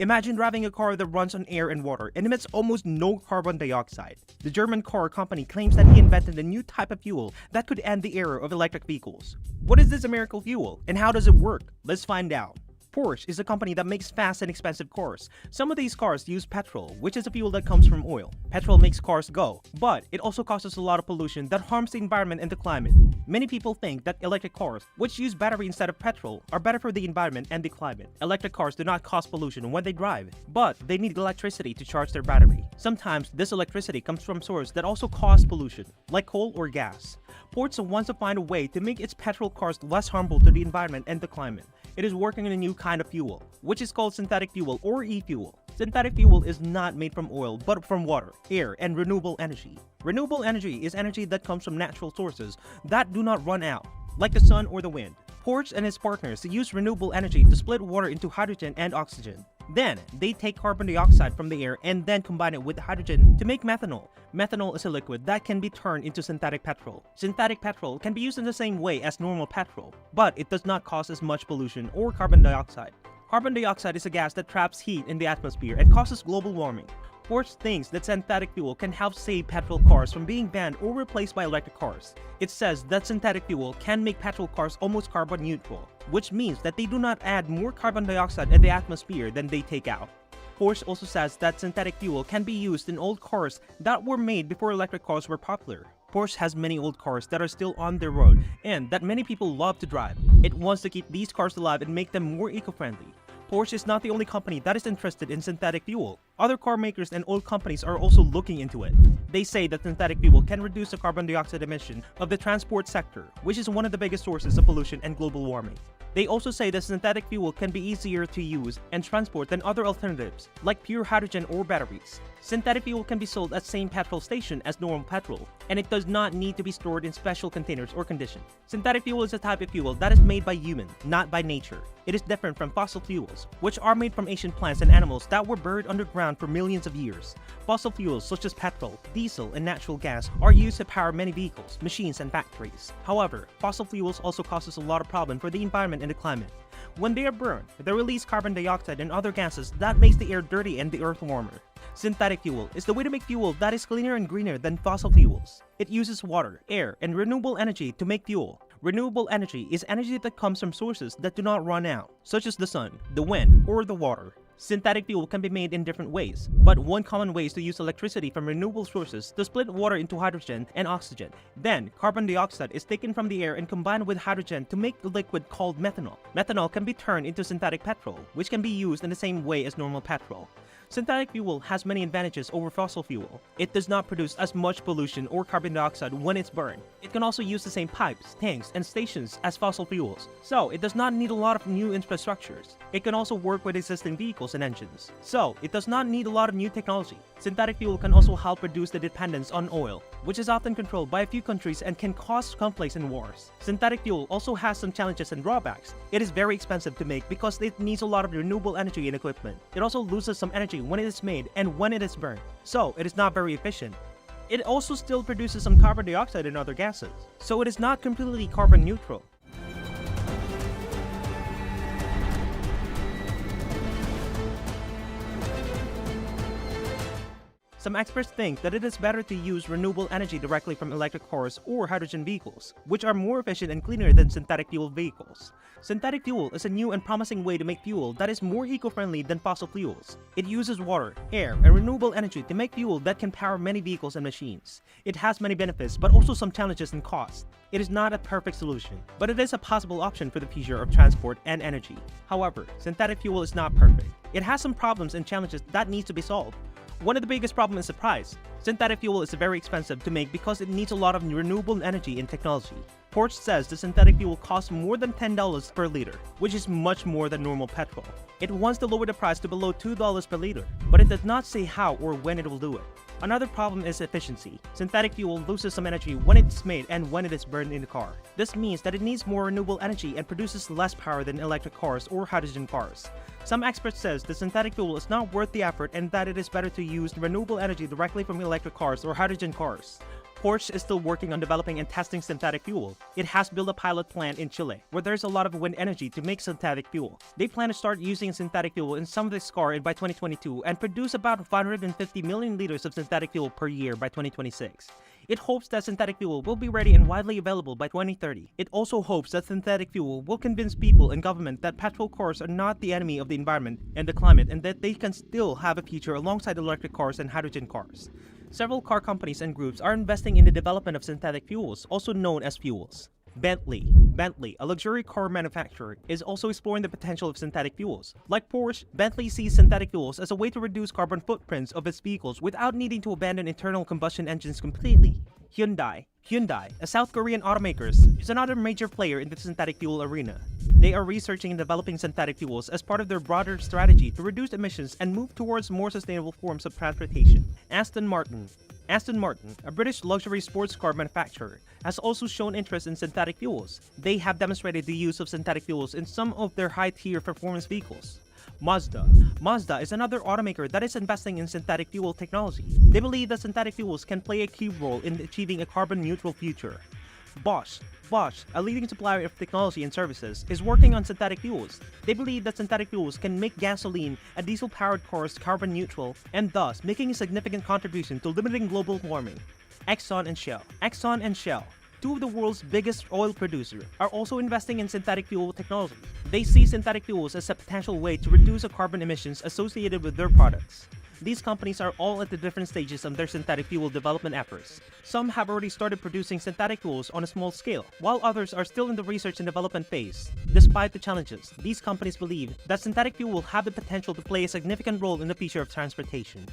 Imagine driving a car that runs on air and water and emits almost no carbon dioxide. The German car company claims that he invented a new type of fuel that could end the era of electric vehicles. What is this miracle fuel and how does it work? Let's find out. Porsche is a company that makes fast and expensive cars. Some of these cars use petrol, which is a fuel that comes from oil. Petrol makes cars go, but it also causes a lot of pollution that harms the environment and the climate. Many people think that electric cars, which use battery instead of petrol, are better for the environment and the climate. Electric cars do not cause pollution when they drive, but they need electricity to charge their battery. Sometimes this electricity comes from sources that also cause pollution, like coal or gas. Porsche wants to find a way to make its petrol cars less harmful to the environment and the climate. It is working on a new kind of fuel, which is called synthetic fuel or e-fuel. Synthetic fuel is not made from oil, but from water, air, and renewable energy. Renewable energy is energy that comes from natural sources that do not run out, like the sun or the wind. Porsche and his partners use renewable energy to split water into hydrogen and oxygen. Then, they take carbon dioxide from the air and then combine it with hydrogen to make methanol. Methanol is a liquid that can be turned into synthetic petrol. Synthetic petrol can be used in the same way as normal petrol, but it does not cause as much pollution or carbon dioxide. Carbon dioxide is a gas that traps heat in the atmosphere and causes global warming. Porsche thinks that synthetic fuel can help save petrol cars from being banned or replaced by electric cars. It says that synthetic fuel can make petrol cars almost carbon neutral, which means that they do not add more carbon dioxide in the atmosphere than they take out. Porsche also says that synthetic fuel can be used in old cars that were made before electric cars were popular. Porsche has many old cars that are still on the road and that many people love to drive. It wants to keep these cars alive and make them more eco-friendly. Porsche is not the only company that is interested in synthetic fuel. Other car makers and oil companies are also looking into it. They say that synthetic fuel can reduce the carbon dioxide emission of the transport sector, which is one of the biggest sources of pollution and global warming. They also say that synthetic fuel can be easier to use and transport than other alternatives, like pure hydrogen or batteries. Synthetic fuel can be sold at the same petrol station as normal petrol, and it does not need to be stored in special containers or conditions. Synthetic fuel is a type of fuel that is made by humans, not by nature. It is different from fossil fuels, which are made from ancient plants and animals that were buried underground for millions of years. Fossil fuels such as petrol, diesel, and natural gas are used to power many vehicles, machines, and factories. However, fossil fuels also causes a lot of problems for the environment and the climate. When they are burned, they release carbon dioxide and other gases that makes the air dirty and the earth warmer. Synthetic fuel is the way to make fuel that is cleaner and greener than fossil fuels. It uses water, air, and renewable energy to make fuel. Renewable energy is energy that comes from sources that do not run out, such as the sun, the wind, or the water. Synthetic fuel can be made in different ways, but one common way is to use electricity from renewable sources to split water into hydrogen and oxygen. Then, carbon dioxide is taken from the air and combined with hydrogen to make a liquid called methanol. Methanol can be turned into synthetic petrol, which can be used in the same way as normal petrol. Synthetic fuel has many advantages over fossil fuel. It does not produce as much pollution or carbon dioxide when it's burned. It can also use the same pipes, tanks, and stations as fossil fuels, so it does not need a lot of new infrastructures. It can also work with existing vehicles and engines, so it does not need a lot of new technology. Synthetic fuel can also help reduce the dependence on oil, which is often controlled by a few countries and can cause conflicts and wars. Synthetic fuel also has some challenges and drawbacks. It is very expensive to make because it needs a lot of renewable energy and equipment. It also loses some energy when it is made and when it is burned, so it is not very efficient. It also still produces some carbon dioxide and other gases, so it is not completely carbon neutral. Some experts think that it is better to use renewable energy directly from electric cars or hydrogen vehicles, which are more efficient and cleaner than synthetic fuel vehicles. Synthetic fuel is a new and promising way to make fuel that is more eco-friendly than fossil fuels. It uses water, air, and renewable energy to make fuel that can power many vehicles and machines. It has many benefits, but also some challenges and costs. It is not a perfect solution, but it is a possible option for the future of transport and energy. However, synthetic fuel is not perfect. It has some problems and challenges that need to be solved. One of the biggest problems is the price. Synthetic fuel is very expensive to make because it needs a lot of renewable energy and technology. Porsche says the synthetic fuel costs more than $10 per liter, which is much more than normal petrol. It wants to lower the price to below $2 per liter, but it does not say how or when it will do it. Another problem is efficiency. Synthetic fuel loses some energy when it's made and when it is burned in the car. This means that it needs more renewable energy and produces less power than electric cars or hydrogen cars. Some experts says the synthetic fuel is not worth the effort and that it is better to use renewable energy directly from electric cars or hydrogen cars. Porsche is still working on developing and testing synthetic fuel. It has built a pilot plant in Chile, where there's a lot of wind energy to make synthetic fuel. They plan to start using synthetic fuel in some of its cars by 2022 and produce about 550 million liters of synthetic fuel per year by 2026. It hopes that synthetic fuel will be ready and widely available by 2030. It also hopes that synthetic fuel will convince people and government that petrol cars are not the enemy of the environment and the climate, and that they can still have a future alongside electric cars and hydrogen cars. Several car companies and groups are investing in the development of synthetic fuels, also known as fuels. Bentley, a luxury car manufacturer, is also exploring the potential of synthetic fuels. Like Porsche, Bentley sees synthetic fuels as a way to reduce carbon footprints of its vehicles without needing to abandon internal combustion engines completely. Hyundai, a South Korean automaker, is another major player in the synthetic fuel arena. They are researching and developing synthetic fuels as part of their broader strategy to reduce emissions and move towards more sustainable forms of transportation. Aston Martin, a British luxury sports car manufacturer, has also shown interest in synthetic fuels. They have demonstrated the use of synthetic fuels in some of their high-tier performance vehicles. Mazda is another automaker that is investing in synthetic fuel technology. They believe that synthetic fuels can play a key role in achieving a carbon-neutral future. Bosch, a leading supplier of technology and services, is working on synthetic fuels. They believe that synthetic fuels can make gasoline and diesel-powered cars carbon neutral, and thus making a significant contribution to limiting global warming. Exxon and Shell, two of the world's biggest oil producers, are also investing in synthetic fuel technology. They see synthetic fuels as a potential way to reduce the carbon emissions associated with their products. These companies are all at the different stages of their synthetic fuel development efforts. Some have already started producing synthetic fuels on a small scale, while others are still in the research and development phase. Despite the challenges, these companies believe that synthetic fuel will have the potential to play a significant role in the future of transportation.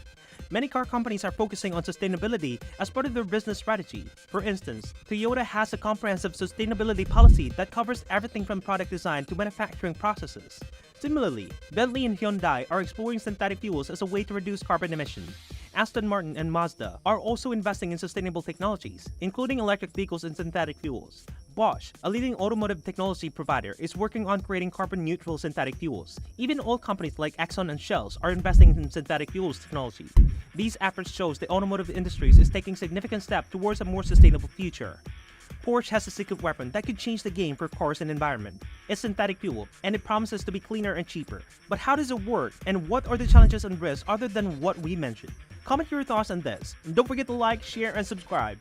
Many car companies are focusing on sustainability as part of their business strategy. For instance, Toyota has a comprehensive sustainability policy that covers everything from product design to manufacturing processes. Similarly, Bentley and Hyundai are exploring synthetic fuels as a way to reduce carbon emissions. Aston Martin and Mazda are also investing in sustainable technologies, including electric vehicles and synthetic fuels. Bosch, a leading automotive technology provider, is working on creating carbon-neutral synthetic fuels. Even oil companies like Exxon and Shell are investing in synthetic fuels technology. These efforts show the automotive industry is taking significant steps towards a more sustainable future. Porsche has a secret weapon that could change the game for cars and environment. It's synthetic fuel, and it promises to be cleaner and cheaper. But how does it work, and what are the challenges and risks other than what we mentioned? Comment your thoughts on this, and don't forget to like, share, and subscribe.